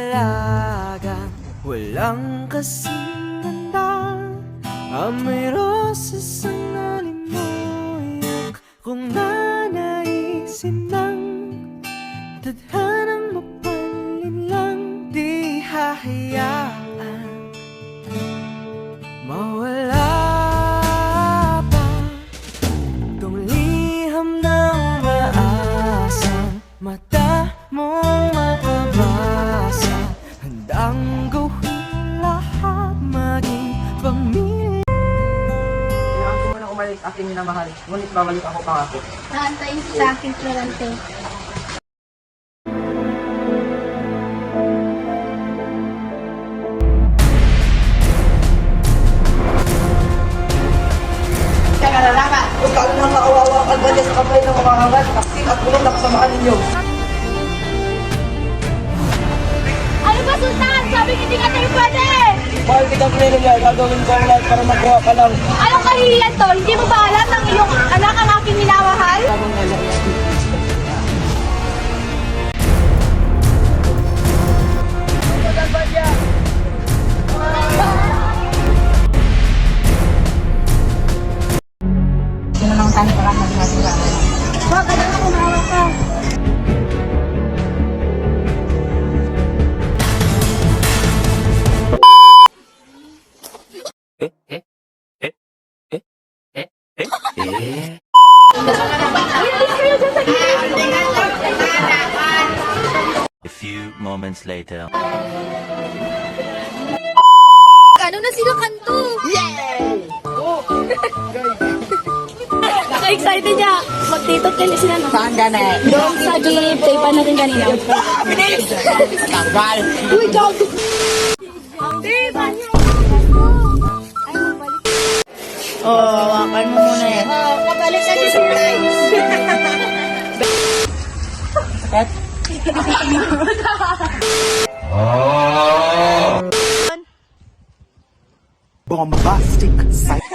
dalagang walang kasing ganda. Amoy rosas ang nalimuyak kung nanaisin ng tadhanang mapalin lang. Di hahayaan mawala pa tong liham na umaasang mata mong makabasa. Handang gawin lahat, maging pamilya. Kailangan ko munang umalis, aking minamahal. Ngunit babalik ako pangako. Naantayin sa aking Florante. Kaya nalalaman, kung kaano nang nakawawa ang kalbalya sa kapay ng mga hangat, taksin at bulong na kasamaan ninyo. Ano ba, Sultan? Sabi hindi ka tayo pwede! Mahal kita, Cornelia, gagawin ko ang lahat para magawa ka lang. Anong kahihiyan to? Hindi mo ba alam ng iyong anak ang aking minamahal? Tamang alam. Sino nang tayo para mag-masira? Bakit na kumawa ka? A few moments later. Ano na sila kanto? Naka-excited niya. Magtitot kayo sila. Saan ka na? Doon sa tape natin kanina. Tagal! Uy, gago! Diba niya? Ay, magbalik. Hawakan mo muna yan. Pabalik sa surprise. Bombastic sight.